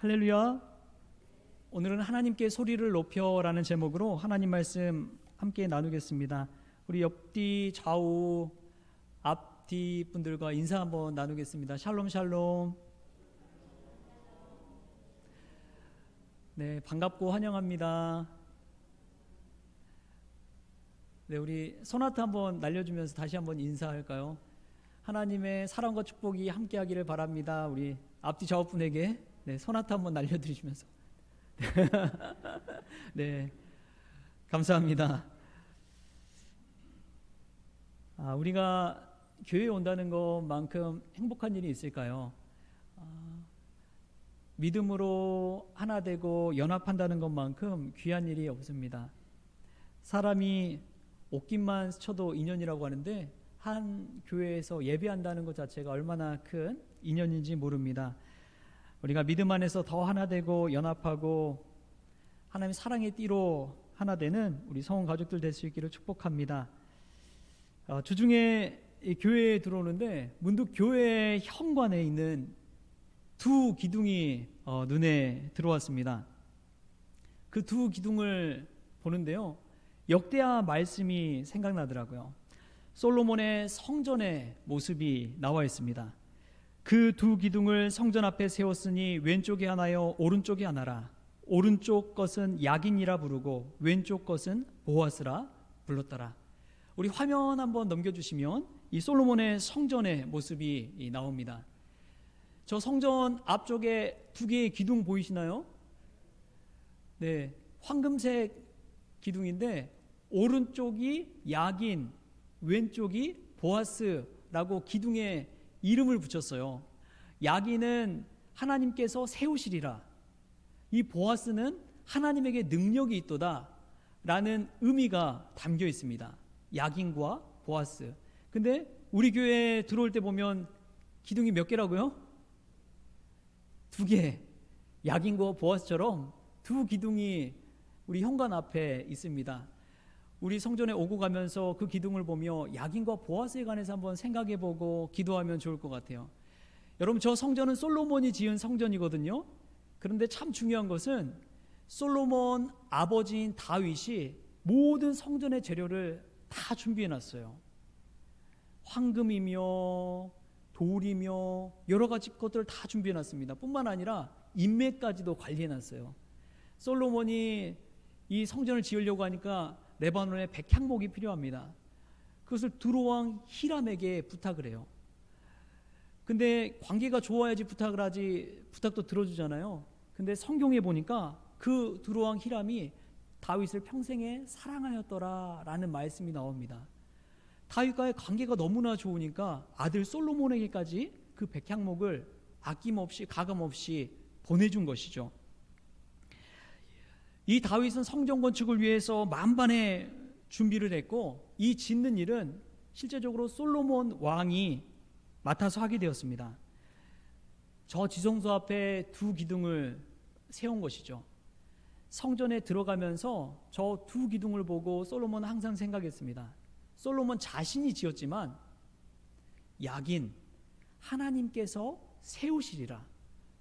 할렐루야. 오늘은 하나님께 소리를 높여라는 제목으로 하나님 말씀 함께 나누겠습니다. 우리 옆뒤 좌우 앞뒤 분들과 인사 한번 나누겠습니다. 샬롬 샬롬. 네, 반갑고 환영합니다. 네, 우리 소나트 한번 날려주면서 다시 한번 인사할까요? 하나님의 사랑과 축복이 함께하기를 바랍니다. 우리 앞뒤 좌우 분에게 네, 소나트 한번 날려드리시면서 네, 감사합니다. 우리가 교회에 온다는 것만큼 행복한 일이 있을까요? 믿음으로 하나 되고 연합한다는 것만큼 귀한 일이 없습니다. 사람이 옷깃만 스쳐도 인연이라고 하는데 한 교회에서 예배한다는 것 자체가 얼마나 큰 인연인지 모릅니다. 우리가 믿음 안에서 더 하나 되고 연합하고 하나님의 사랑의 띠로 하나 되는 우리 성원 가족들 될 수 있기를 축복합니다. 주중에 교회에 들어오는데 문득 교회 현관에 있는 두 기둥이 눈에 들어왔습니다. 그 두 기둥을 보는데요, 역대하 말씀이 생각나더라고요. 솔로몬의 성전의 모습이 나와 있습니다. 그 두 기둥을 성전 앞에 세웠으니 왼쪽에 하나요 오른쪽에 하나라. 오른쪽 것은 야긴이라 부르고 왼쪽 것은 보아스라 불렀더라. 우리 화면 한번 넘겨주시면 이 솔로몬의 성전의 모습이 나옵니다. 저 성전 앞쪽에 두 개의 기둥 보이시나요? 네, 황금색 기둥인데 오른쪽이 야긴, 왼쪽이 보아스라고 기둥에 이름을 붙였어요. 야긴은 하나님께서 세우시리라, 이 보아스는 하나님에게 능력이 있도다 라는 의미가 담겨 있습니다. 야긴과 보아스. 근데 우리 교회에 들어올 때 보면 기둥이 몇 개라고요? 두 개. 야긴과 보아스처럼 두 기둥이 우리 현관 앞에 있습니다. 우리 성전에 오고 가면서 그 기둥을 보며 야긴과 보아스에 관해서 한번 생각해보고 기도하면 좋을 것 같아요. 여러분, 저 성전은 솔로몬이 지은 성전이거든요. 그런데 참 중요한 것은 솔로몬 아버지인 다윗이 모든 성전의 재료를 다 준비해놨어요. 황금이며 돌이며 여러 가지 것들을 다 준비해놨습니다. 뿐만 아니라 인맥까지도 관리해놨어요. 솔로몬이 이 성전을 지으려고 하니까 레바논에 백향목이 필요합니다. 그것을 두로왕 히람에게 부탁을 해요. 근데 관계가 좋아야지 부탁을 하지, 부탁도 들어주잖아요. 근데 성경에 보니까 그 두로왕 히람이 다윗을 평생에 사랑하였더라 라는 말씀이 나옵니다. 다윗과의 관계가 너무나 좋으니까 아들 솔로몬에게까지 그 백향목을 아낌없이 가감없이 보내준 것이죠. 이 다윗은 성전 건축을 위해서 만반의 준비를 했고, 이 짓는 일은 실제적으로 솔로몬 왕이 맡아서 하게 되었습니다. 저 지성소 앞에 두 기둥을 세운 것이죠. 성전에 들어가면서 저 두 기둥을 보고 솔로몬은 항상 생각했습니다. 솔로몬 자신이 지었지만 야긴, 하나님께서 세우시리라.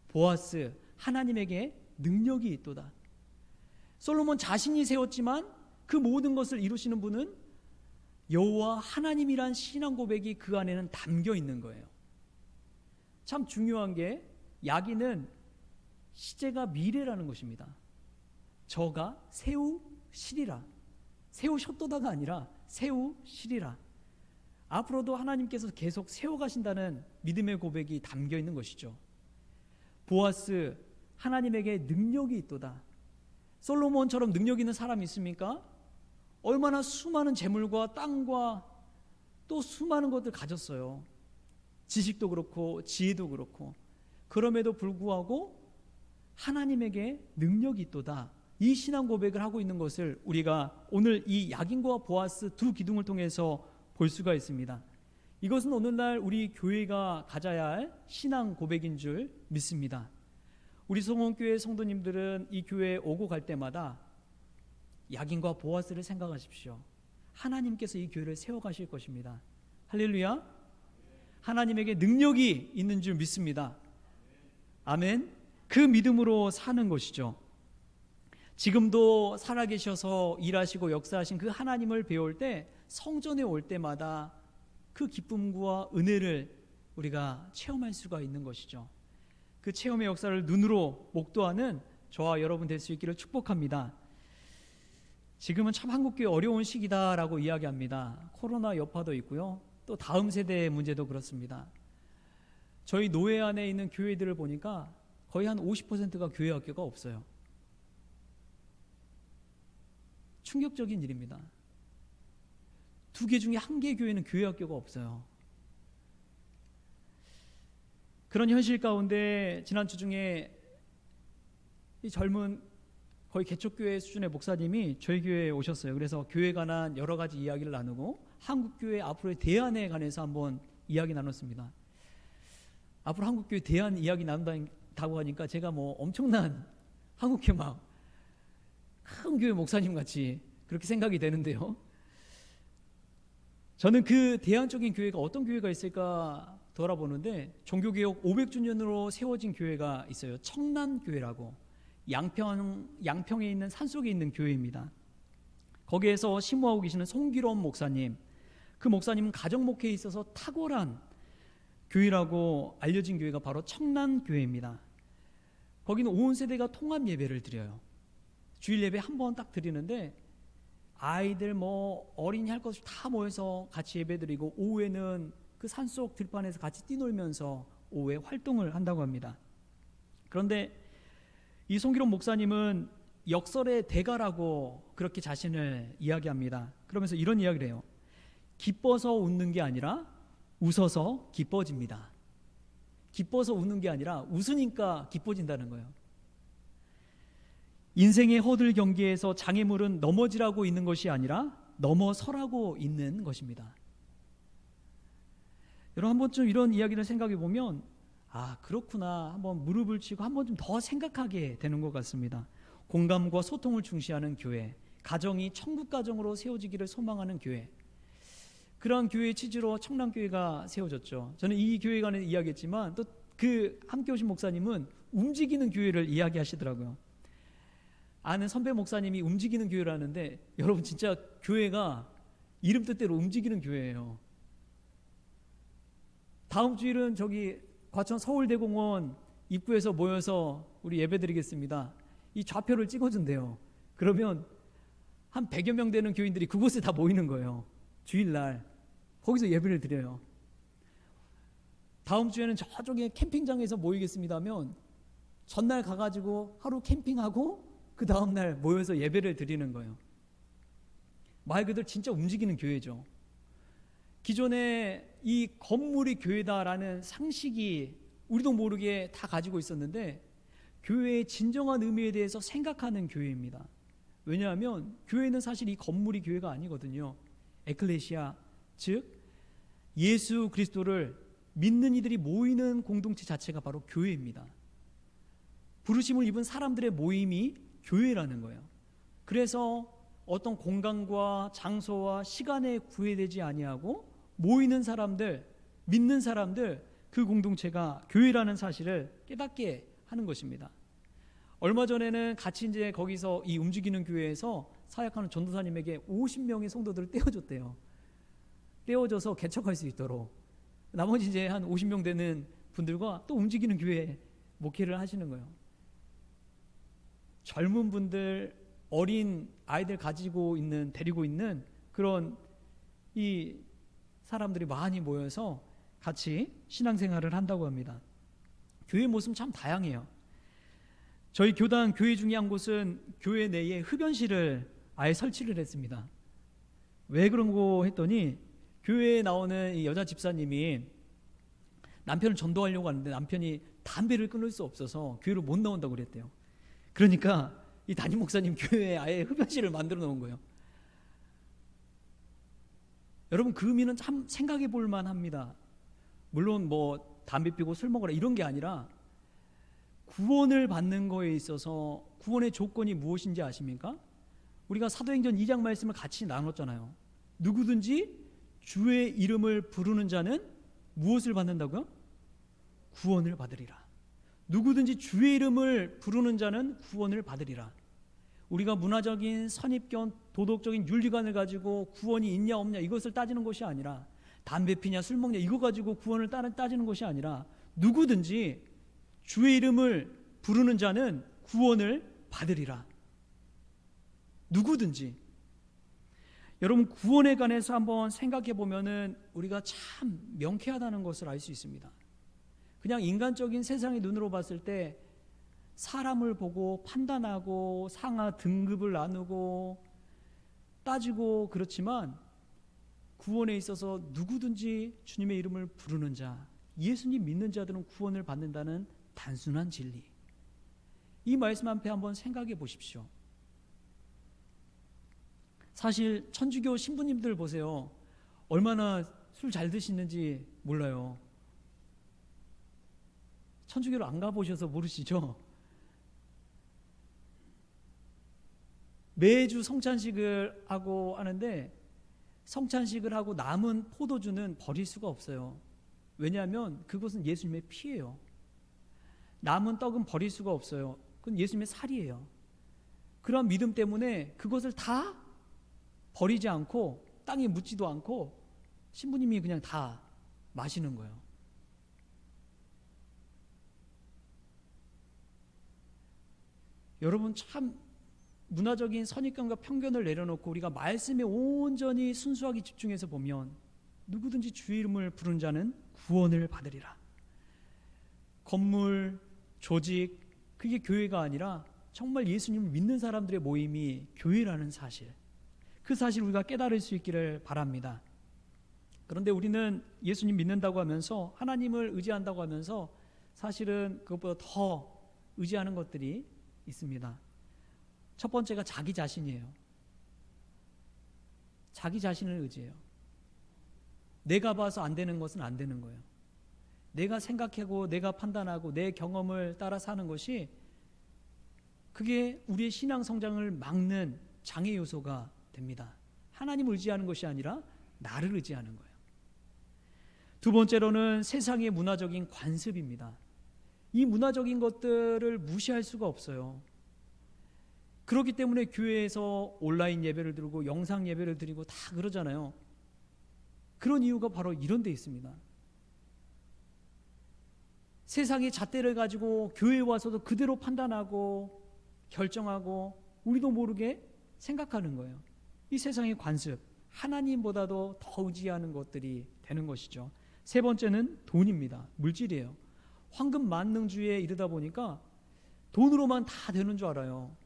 보아스, 하나님에게 능력이 있도다. 솔로몬 자신이 세웠지만 그 모든 것을 이루시는 분은 여호와 하나님이란 신앙 고백이 그 안에는 담겨 있는 거예요. 참 중요한 게 야긴은 시제가 미래라는 것입니다. 저가 세우시리라. 세우셨도다가 아니라 세우시리라. 앞으로도 하나님께서 계속 세워가신다는 믿음의 고백이 담겨 있는 것이죠. 보아스, 하나님에게 능력이 있도다. 솔로몬처럼 능력 있는 사람이 있습니까? 얼마나 수많은 재물과 땅과 또 수많은 것들 가졌어요. 지식도 그렇고 지혜도 그렇고. 그럼에도 불구하고 하나님에게 능력이 있도다, 이 신앙 고백을 하고 있는 것을 우리가 오늘 이 야긴과 보아스 두 기둥을 통해서 볼 수가 있습니다. 이것은 오늘날 우리 교회가 가져야 할 신앙 고백인 줄 믿습니다. 우리 성원교회 성도님들은 이 교회에 오고 갈 때마다 야긴과 보아스를 생각하십시오. 하나님께서 이 교회를 세워가실 것입니다. 할렐루야. 하나님에게 능력이 있는 줄 믿습니다. 아멘. 그 믿음으로 사는 것이죠. 지금도 살아계셔서 일하시고 역사하신 그 하나님을 배울 때 성전에 올 때마다 그 기쁨과 은혜를 우리가 체험할 수가 있는 것이죠. 그 체험의 역사를 눈으로 목도하는 저와 여러분 될 수 있기를 축복합니다. 지금은 참 한국교회 어려운 시기다라고 이야기합니다. 코로나 여파도 있고요. 또 다음 세대의 문제도 그렇습니다. 저희 노회 안에 있는 교회들을 보니까 거의 한 50%가 교회 학교가 없어요. 충격적인 일입니다. 2개 중에 1개 교회는 교회 학교가 없어요. 그런 현실 가운데 지난주 중에 이 젊은 거의 개척교회 수준의 목사님이 저희 교회에 오셨어요. 그래서 교회에 관한 여러 가지 이야기를 나누고 한국교회 앞으로의 대안에 관해서 한번 이야기 나눴습니다. 앞으로 한국교회 대안 이야기 나눈다고 하니까 제가 뭐 엄청난 한국교회 막 큰 교회 목사님 같이 그렇게 생각이 되는데요. 저는 그 대안적인 교회가 어떤 교회가 있을까 돌아보는데 종교개혁 500주년으로 세워진 교회가 있어요. 청란교회라고 양평에 있는 산속에 있는 교회입니다. 거기에서 심호하고 계시는 송기롬 목사님, 그 목사님은 가정목회에 있어서 탁월한 교회라고 알려진 교회가 바로 청란교회입니다. 거기는 온 세대가 통합 예배를 드려요. 주일 예배 한 번 딱 드리는데 아이들 뭐 어린이 할 것 없이 다 모여서 같이 예배 드리고 오후에는 그 산속 들판에서 같이 뛰놀면서 오후에 활동을 한다고 합니다. 그런데 이 송기론 목사님은 역설의 대가라고 그렇게 자신을 이야기합니다. 그러면서 이런 이야기를 해요. 기뻐서 웃는 게 아니라 웃어서 기뻐집니다. 기뻐서 웃는 게 아니라 웃으니까 기뻐진다는 거예요. 인생의 허들 경기에서 장애물은 넘어지라고 있는 것이 아니라 넘어서라고 있는 것입니다. 여러분 한 번쯤 이런 이야기를 생각해 보면 그렇구나 한번 무릎을 치고 한 번 좀 더 생각하게 되는 것 같습니다. 공감과 소통을 중시하는 교회, 가정이 천국 가정으로 세워지기를 소망하는 교회, 그런 교회의 취지로 청란교회가 세워졌죠. 저는 이 교회 간에 이야기했지만 또 그 함께 오신 목사님은 움직이는 교회를 이야기하시더라고요. 아는 선배 목사님이 움직이는 교회라는데 여러분 진짜 교회가 이름 뜻대로 움직이는 교회예요. 다음 주일은 저기 과천 서울대공원 입구에서 모여서 우리 예배드리겠습니다. 이 좌표를 찍어준대요. 그러면 한 100여 명 되는 교인들이 그곳에 다 모이는 거예요. 주일날 거기서 예배를 드려요. 다음 주에는 저쪽에 캠핑장에서 모이겠습니다 하면 전날 가가지고 하루 캠핑하고 그 다음날 모여서 예배를 드리는 거예요. 말 그대로 진짜 움직이는 교회죠. 기존에 이 건물이 교회다라는 상식이 우리도 모르게 다 가지고 있었는데 교회의 진정한 의미에 대해서 생각하는 교회입니다. 왜냐하면 교회는 사실 이 건물이 교회가 아니거든요. 에클레시아, 즉 예수 그리스도를 믿는 이들이 모이는 공동체 자체가 바로 교회입니다. 부르심을 입은 사람들의 모임이 교회라는 거예요. 그래서 어떤 공간과 장소와 시간에 구애되지 아니하고 모이는 사람들, 믿는 사람들, 그 공동체가 교회라는 사실을 깨닫게 하는 것입니다. 얼마 전에는 같이 이제 거기서 이 움직이는 교회에서 사역하는 전도사님에게 50명의 성도들을 떼어줬대요. 떼어줘서 개척할 수 있도록. 나머지 이제 한 50명 되는 분들과 또 움직이는 교회에 목회를 하시는 거예요. 젊은 분들, 어린 아이들 데리고 있는 그런 이 사람들이 많이 모여서 같이 신앙생활을 한다고 합니다. 교회 모습 참 다양해요. 저희 교단 교회 중에 한 곳은 교회 내에 흡연실을 아예 설치를 했습니다. 왜 그런 거 했더니 교회에 나오는 이 여자 집사님이 남편을 전도하려고 하는데 남편이 담배를 끊을 수 없어서 교회를 못 나온다고 그랬대요. 그러니까 이 담임 목사님 교회에 아예 흡연실을 만들어 놓은 거예요. 여러분 그 의미는 참 생각해 볼 만합니다. 물론 뭐 담배 피고 술 먹으라 이런 게 아니라 구원을 받는 거에 있어서 구원의 조건이 무엇인지 아십니까? 우리가 사도행전 2장 말씀을 같이 나눴잖아요. 누구든지 주의 이름을 부르는 자는 무엇을 받는다고요? 구원을 받으리라. 누구든지 주의 이름을 부르는 자는 구원을 받으리라. 우리가 문화적인 선입견, 도덕적인 윤리관을 가지고 구원이 있냐 없냐 이것을 따지는 것이 아니라, 담배 피냐 술 먹냐 이거 가지고 구원을 따지는 것이 아니라, 누구든지 주의 이름을 부르는 자는 구원을 받으리라. 누구든지. 여러분, 구원에 관해서 한번 생각해 보면은 우리가 참 명쾌하다는 것을 알 수 있습니다. 그냥 인간적인 세상의 눈으로 봤을 때 사람을 보고 판단하고 상하 등급을 나누고 따지고 그렇지만, 구원에 있어서 누구든지 주님의 이름을 부르는 자, 예수님 믿는 자들은 구원을 받는다는 단순한 진리. 이 말씀 앞에 한번 생각해 보십시오. 사실 천주교 신부님들 보세요. 얼마나 술 잘 드시는지 몰라요. 천주교를 안 가보셔서 모르시죠? 매주 성찬식을 하고 하는데, 성찬식을 하고 남은 포도주는 버릴 수가 없어요. 왜냐하면 그것은 예수님의 피예요. 남은 떡은 버릴 수가 없어요. 그건 예수님의 살이에요. 그런 믿음 때문에 그것을 다 버리지 않고 땅에 묻지도 않고 신부님이 그냥 다 마시는 거예요. 여러분, 참 문화적인 선입견과 편견을 내려놓고 우리가 말씀에 온전히 순수하게 집중해서 보면, 누구든지 주의 이름을 부르는 자는 구원을 받으리라. 건물, 조직, 그게 교회가 아니라 정말 예수님을 믿는 사람들의 모임이 교회라는 사실, 그 사실 우리가 깨달을 수 있기를 바랍니다. 그런데 우리는 예수님 믿는다고 하면서, 하나님을 의지한다고 하면서 사실은 그것보다 더 의지하는 것들이 있습니다. 첫 번째가 자기 자신이에요. 자기 자신을 의지해요. 내가 봐서 안 되는 것은 안 되는 거예요. 내가 생각하고 내가 판단하고 내 경험을 따라 사는 것이, 그게 우리의 신앙 성장을 막는 장애 요소가 됩니다. 하나님을 의지하는 것이 아니라 나를 의지하는 거예요. 두 번째로는 세상의 문화적인 관습입니다. 이 문화적인 것들을 무시할 수가 없어요. 그렇기 때문에 교회에서 온라인 예배를 드리고 영상 예배를 드리고 다 그러잖아요. 그런 이유가 바로 이런 데 있습니다. 세상의 잣대를 가지고 교회에 와서도 그대로 판단하고 결정하고 우리도 모르게 생각하는 거예요. 이 세상의 관습, 하나님보다도 더 의지하는 것들이 되는 것이죠. 세 번째는 돈입니다. 물질이에요. 황금 만능주의에 이르다 보니까 돈으로만 다 되는 줄 알아요.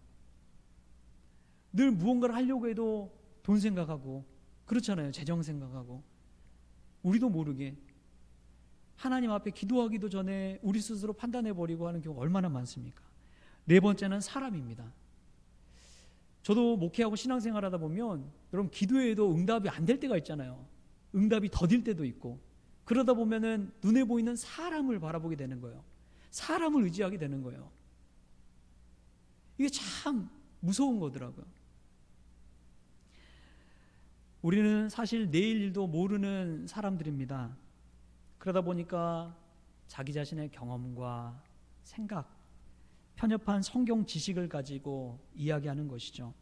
늘 무언가를 하려고 해도 돈 생각하고 그렇잖아요. 재정 생각하고. 우리도 모르게 하나님 앞에 기도하기도 전에 우리 스스로 판단해버리고 하는 경우가 얼마나 많습니까? 네 번째는 사람입니다. 저도 목회하고 신앙생활하다 보면 여러분, 기도해도 응답이 안 될 때가 있잖아요. 응답이 더딜 때도 있고. 그러다 보면은 눈에 보이는 사람을 바라보게 되는 거예요. 사람을 의지하게 되는 거예요. 이게 참 무서운 거더라고요. 우리는 사실 내일 일도 모르는 사람들입니다. 그러다 보니까 자기 자신의 경험과 생각, 편협한 성경 지식을 가지고 이야기하는 것이죠.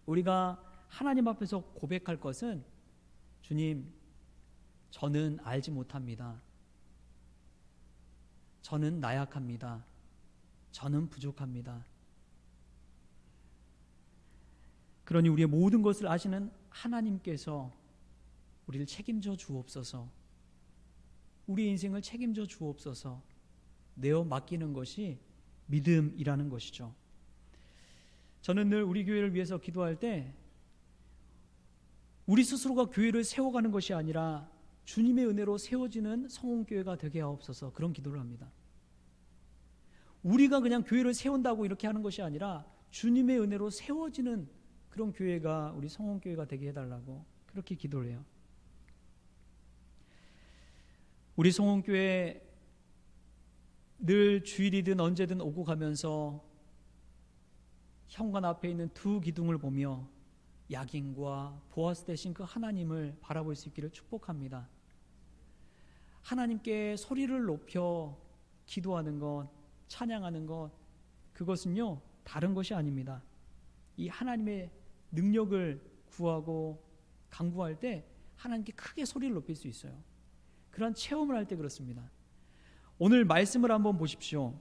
우리가 하나님 앞에서 고백할 것은, 주님, 저는 알지 못합니다. 저는 나약합니다. 저는 부족합니다. 그러니 우리의 모든 것을 아시는 하나님께서 우리를 책임져 주옵소서, 우리의 인생을 책임져 주옵소서 내어 맡기는 것이 믿음이라는 것이죠. 저는 늘 우리 교회를 위해서 기도할 때, 우리 스스로가 교회를 세워가는 것이 아니라 주님의 은혜로 세워지는 성원교회가 되게 하옵소서, 그런 기도를 합니다. 우리가 그냥 교회를 세운다고 이렇게 하는 것이 아니라 주님의 은혜로 세워지는 그런 교회가, 우리 성원교회가 되게 해달라고 그렇게 기도를 해요. 우리 성원교회 늘 주일이든 언제든 오고 가면서 현관 앞에 있는 두 기둥을 보며 야긴과 보아스 되신 그 하나님을 바라볼 수 있기를 축복합니다. 하나님께 소리를 높여 기도하는 것, 찬양하는 것, 그것은요 다른 것이 아닙니다. 이 하나님의 능력을 구하고 간구할 때 하나님께 크게 소리를 높일 수 있어요. 그런 체험을 할 때 그렇습니다. 오늘 말씀을 한번 보십시오.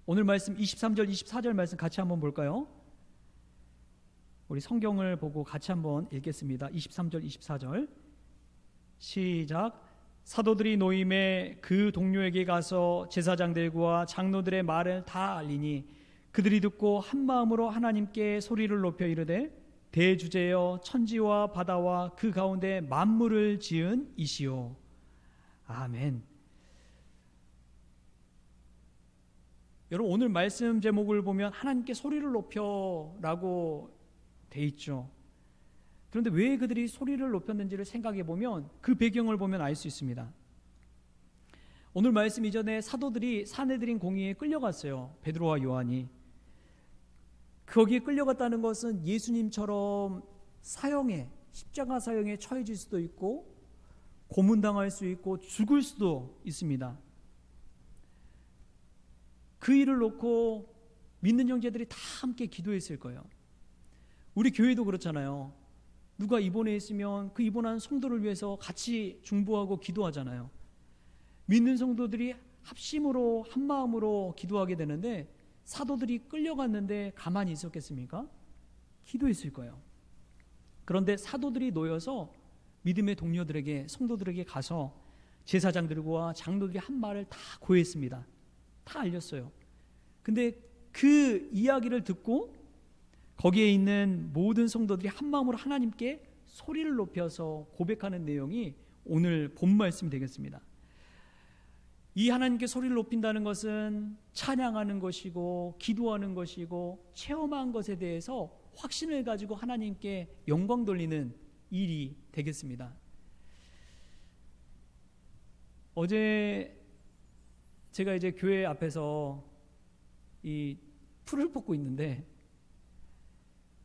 오늘 말씀 23절 24절 말씀 같이 한번 볼까요? 우리 성경을 보고 같이 한번 읽겠습니다. 23절 24절 시작. 사도들이 노임에 그 동료에게 가서 제사장들과 장로들의 말을 다 알리니 그들이 듣고 한 마음으로 하나님께 소리를 높여 이르되 대주제여 천지와 바다와 그 가운데 만물을 지은 이시오. 아멘. 여러분 오늘 말씀 제목을 보면 하나님께 소리를 높여라고 돼 있죠. 그런데 왜 그들이 소리를 높였는지를 생각해 보면 그 배경을 보면 알 수 있습니다. 오늘 말씀 이전에 사도들이 사내들인 공의에 끌려갔어요. 베드로와 요한이. 거기에 끌려갔다는 것은 예수님처럼 사형에, 십자가 사형에 처해질 수도 있고 고문당할 수 있고 죽을 수도 있습니다. 그 일을 놓고 믿는 형제들이 다 함께 기도했을 거예요. 우리 교회도 그렇잖아요. 누가 입원해 있으면 그 입원한 성도를 위해서 같이 중보하고 기도하잖아요. 믿는 성도들이 합심으로 한 마음으로 기도하게 되는데 사도들이 끌려갔는데 가만히 있었겠습니까? 기도했을 거예요. 그런데 사도들이 놓여서 믿음의 동료들에게, 성도들에게 가서 제사장들과 장로들이 한 말을 다 고했습니다. 다 알렸어요. 근데 그 이야기를 듣고 거기에 있는 모든 성도들이 한 마음으로 하나님께 소리를 높여서 고백하는 내용이 오늘 본 말씀이 되겠습니다. 이 하나님께 소리를 높인다는 것은 찬양하는 것이고 기도하는 것이고 체험한 것에 대해서 확신을 가지고 하나님께 영광 돌리는 일이 되겠습니다. 어제 제가 이제 교회 앞에서 이 풀을 뽑고 있는데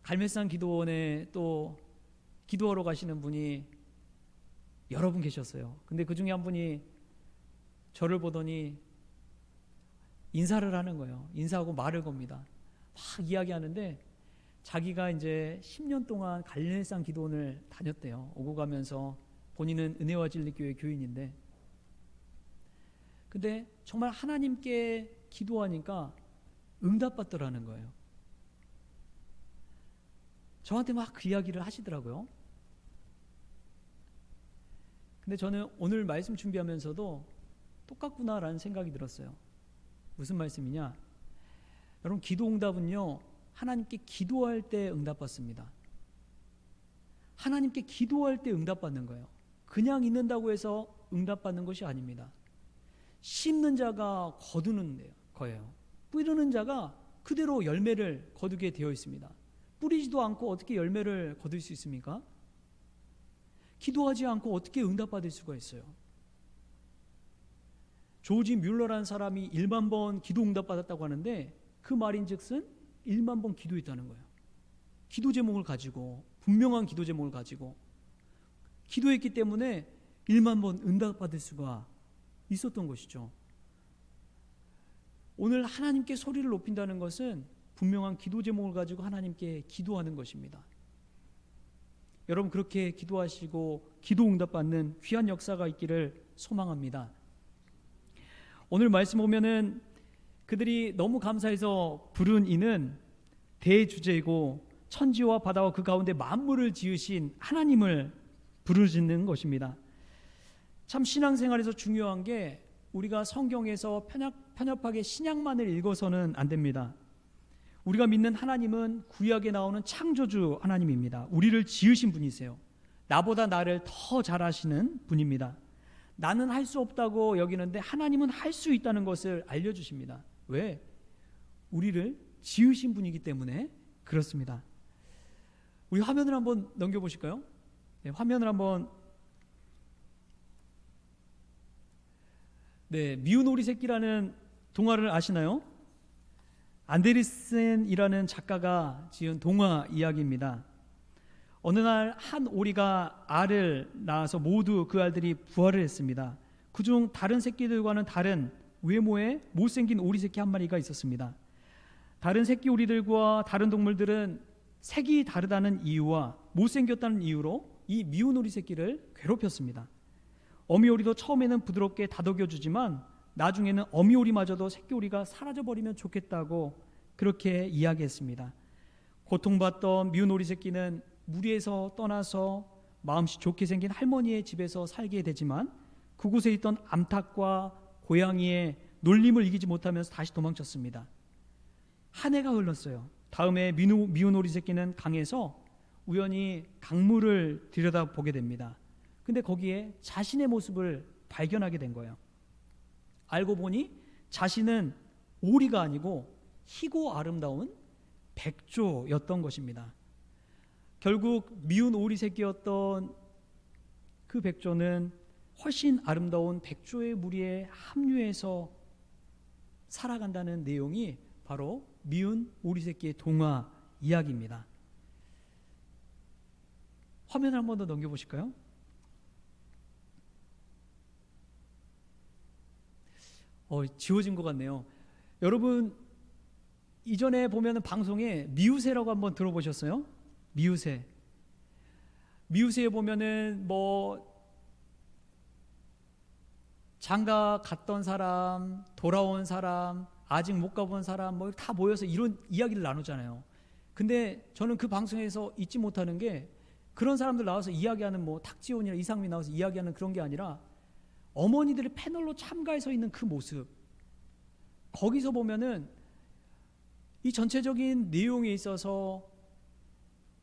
갈매산 기도원에 또 기도하러 가시는 분이 여러 분 계셨어요. 근데 그 중에 한 분이 저를 보더니 인사를 하는 거예요. 인사하고 말을 겁니다. 막 이야기하는데 자기가 이제 10년 동안 갈매산 기도원을 다녔대요. 오고 가면서 본인은 은혜와 진리교회 교인인데 근데 정말 하나님께 기도하니까 응답받더라는 거예요. 저한테 막 그 이야기를 하시더라고요. 근데 저는 오늘 말씀 준비하면서도 똑같구나라는 생각이 들었어요. 무슨 말씀이냐? 여러분 기도 응답은요 하나님께 기도할 때 응답받습니다. 하나님께 기도할 때 응답받는 거예요. 그냥 있는다고 해서 응답받는 것이 아닙니다. 심는 자가 거두는 거예요. 뿌리는 자가 그대로 열매를 거두게 되어 있습니다. 뿌리지도 않고 어떻게 열매를 거둘 수 있습니까? 기도하지 않고 어떻게 응답받을 수가 있어요? 조지 뮬러라는 사람이 1만 번 기도 응답받았다고 하는데 그 말인즉슨 1만 번 기도했다는 거예요. 기도 제목을 가지고 분명한 기도 제목을 가지고 기도했기 때문에 1만 번 응답받을 수가 있었던 것이죠. 오늘 하나님께 소리를 높인다는 것은 분명한 기도 제목을 가지고 하나님께 기도하는 것입니다. 여러분 그렇게 기도하시고 기도 응답받는 귀한 역사가 있기를 소망합니다. 오늘 말씀 보면은 그들이 너무 감사해서 부른 이는 대주제이고 천지와 바다와 그 가운데 만물을 지으신 하나님을 부르짖는 것입니다. 참 신앙생활에서 중요한 게 우리가 성경에서 편협하게 신약만을 읽어서는 안 됩니다. 우리가 믿는 하나님은 구약에 나오는 창조주 하나님입니다. 우리를 지으신 분이세요. 나보다 나를 더 잘 아시는 분입니다. 나는 할 수 없다고 여기는데 하나님은 할 수 있다는 것을 알려주십니다. 왜? 우리를 지으신 분이기 때문에 그렇습니다. 우리 화면을 한번 넘겨보실까요? 네, 화면을 한번. 네, 미운 오리 새끼라는 동화를 아시나요? 안데르센이라는 작가가 지은 동화 이야기입니다. 어느 날 한 오리가 알을 낳아서 모두 그 알들이 부화를 했습니다. 그중 다른 새끼들과는 다른 외모에 못생긴 오리 새끼 한 마리가 있었습니다. 다른 새끼 오리들과 다른 동물들은 색이 다르다는 이유와 못생겼다는 이유로 이 미운 오리 새끼를 괴롭혔습니다. 어미 오리도 처음에는 부드럽게 다독여주지만 나중에는 어미 오리마저도 새끼 오리가 사라져버리면 좋겠다고 그렇게 이야기했습니다. 고통받던 미운 오리 새끼는 무리에서 떠나서 마음씨 좋게 생긴 할머니의 집에서 살게 되지만 그곳에 있던 암탉과 고양이의 놀림을 이기지 못하면서 다시 도망쳤습니다. 한 해가 흘렀어요. 다음에 미운 오리 새끼는 강에서 우연히 강물을 들여다보게 됩니다. 근데 거기에 자신의 모습을 발견하게 된 거예요. 알고 보니 자신은 오리가 아니고 희고 아름다운 백조였던 것입니다. 결국 미운 오리 새끼였던 그 백조는 훨씬 아름다운 백조의 무리에 합류해서 살아간다는 내용이 바로 미운 오리 새끼의 동화 이야기입니다. 화면을 한 번 더 넘겨보실까요? 지워진 것 같네요. 여러분 이전에 보면은 방송에 미우새라고 한번 들어보셨어요? 미우새. 미우새에 보면은 뭐 장가 갔던 사람, 돌아온 사람, 아직 못 가본 사람 뭐 다 모여서 이런 이야기를 나누잖아요. 근데 저는 그 방송에서 잊지 못하는 게 그런 사람들 나와서 이야기하는 뭐 탁지원이나 이상민 나와서 이야기하는 그런 게 아니라 어머니들의 패널로 참가해서 있는 그 모습, 거기서 보면은 이 전체적인 내용에 있어서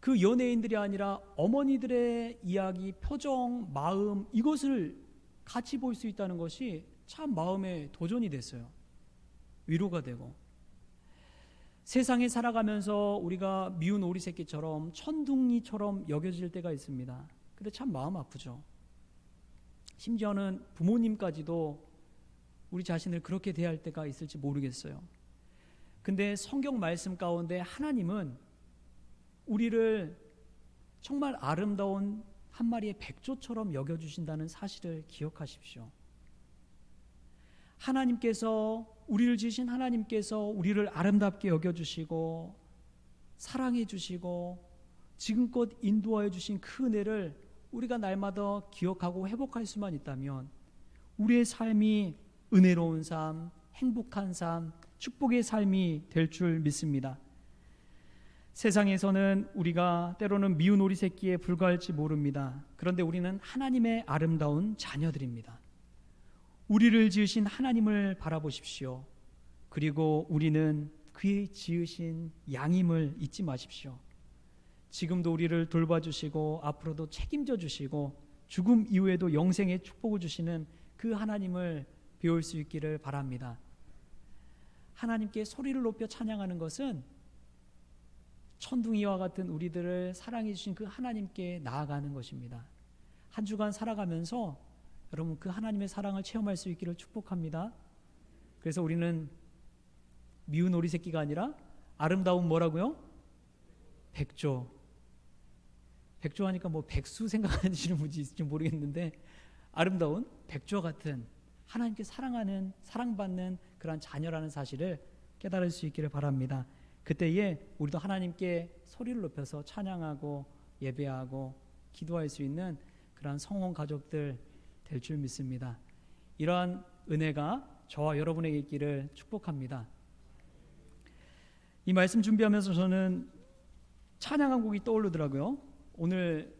그 연예인들이 아니라 어머니들의 이야기, 표정, 마음, 이것을 같이 볼 수 있다는 것이 참 마음에 도전이 됐어요. 위로가 되고. 세상에 살아가면서 우리가 미운 오리 새끼처럼 천둥이처럼 여겨질 때가 있습니다. 근데 참 마음 아프죠. 심지어는 부모님까지도 우리 자신을 그렇게 대할 때가 있을지 모르겠어요. 근데 성경 말씀 가운데 하나님은 우리를 정말 아름다운 한 마리의 백조처럼 여겨주신다는 사실을 기억하십시오. 하나님께서, 우리를 지으신 하나님께서 우리를 아름답게 여겨주시고 사랑해 주시고 지금껏 인도하여 주신 그 은혜를 우리가 날마다 기억하고 회복할 수만 있다면 우리의 삶이 은혜로운 삶, 행복한 삶, 축복의 삶이 될 줄 믿습니다. 세상에서는 우리가 때로는 미운 오리 새끼에 불과할지 모릅니다. 그런데 우리는 하나님의 아름다운 자녀들입니다. 우리를 지으신 하나님을 바라보십시오. 그리고 우리는 그의 지으신 양임을 잊지 마십시오. 지금도 우리를 돌봐주시고 앞으로도 책임져 주시고 죽음 이후에도 영생의 축복을 주시는 그 하나님을 배울 수 있기를 바랍니다. 하나님께 소리를 높여 찬양하는 것은 천둥이와 같은 우리들을 사랑해 주신 그 하나님께 나아가는 것입니다. 한 주간 살아가면서 여러분 그 하나님의 사랑을 체험할 수 있기를 축복합니다. 그래서 우리는 미운 오리 새끼가 아니라 아름다운 뭐라고요? 백조. 백조 하니까 뭐 백수 생각하시는 분이 있을지 모르겠는데 아름다운 백조 같은 하나님께 사랑하는, 사랑받는 그런 자녀라는 사실을 깨달을 수 있기를 바랍니다. 그때에 우리도 하나님께 소리를 높여서 찬양하고 예배하고 기도할 수 있는 그런 성원 가족들 될 줄 믿습니다. 이러한 은혜가 저와 여러분에게 있기를 축복합니다. 이 말씀 준비하면서 저는 찬양 한 곡이 떠오르더라고요. 오늘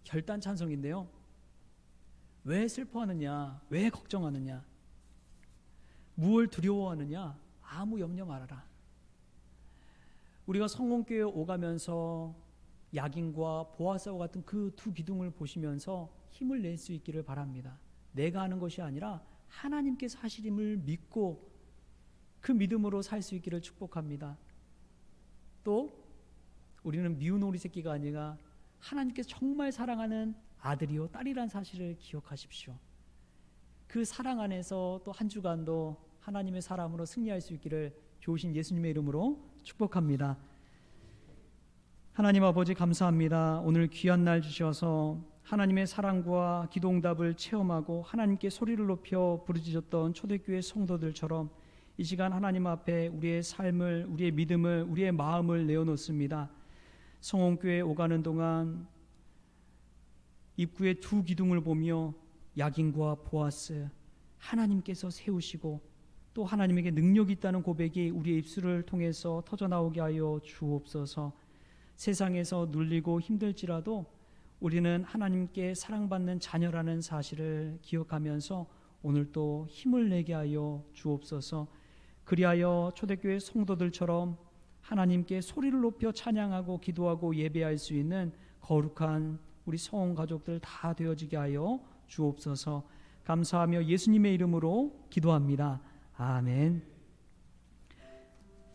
결단 찬송인데요. 왜 슬퍼하느냐? 왜 걱정하느냐? 무엇을 두려워하느냐? 아무 염려 말아라. 우리가 성공교회 오가면서 야긴과 보아스와 같은 그 두 기둥을 보시면서 힘을 낼 수 있기를 바랍니다. 내가 하는 것이 아니라 하나님께서 하시림을 믿고 그 믿음으로 살 수 있기를 축복합니다. 또 우리는 미운 오리 새끼가 아니라 하나님께서 정말 사랑하는 아들이요 딸이란 사실을 기억하십시오. 그 사랑 안에서 또 한 주간도 하나님의 사람으로 승리할 수 있기를 좋으신 예수님의 이름으로 축복합니다. 하나님 아버지 감사합니다. 오늘 귀한 날 주셔서 하나님의 사랑과 기도응답을 체험하고 하나님께 소리를 높여 부르짖었던 초대교회 성도들처럼 이 시간 하나님 앞에 우리의 삶을, 우리의 믿음을, 우리의 마음을 내어놓습니다. 성원교회 오가는 동안 입구의 두 기둥을 보며 야긴과 보아스, 하나님께서 세우시고 또 하나님에게 능력이 있다는 고백이 우리의 입술을 통해서 터져나오게 하여 주옵소서. 세상에서 눌리고 힘들지라도 우리는 하나님께 사랑받는 자녀라는 사실을 기억하면서 오늘도 힘을 내게 하여 주옵소서. 그리하여 초대교회 성도들처럼 하나님께 소리를 높여 찬양하고 기도하고 예배할 수 있는 거룩한 우리 성원 가족들 다 되어지게 하여 주옵소서. 감사하며 예수님의 이름으로 기도합니다. 아멘.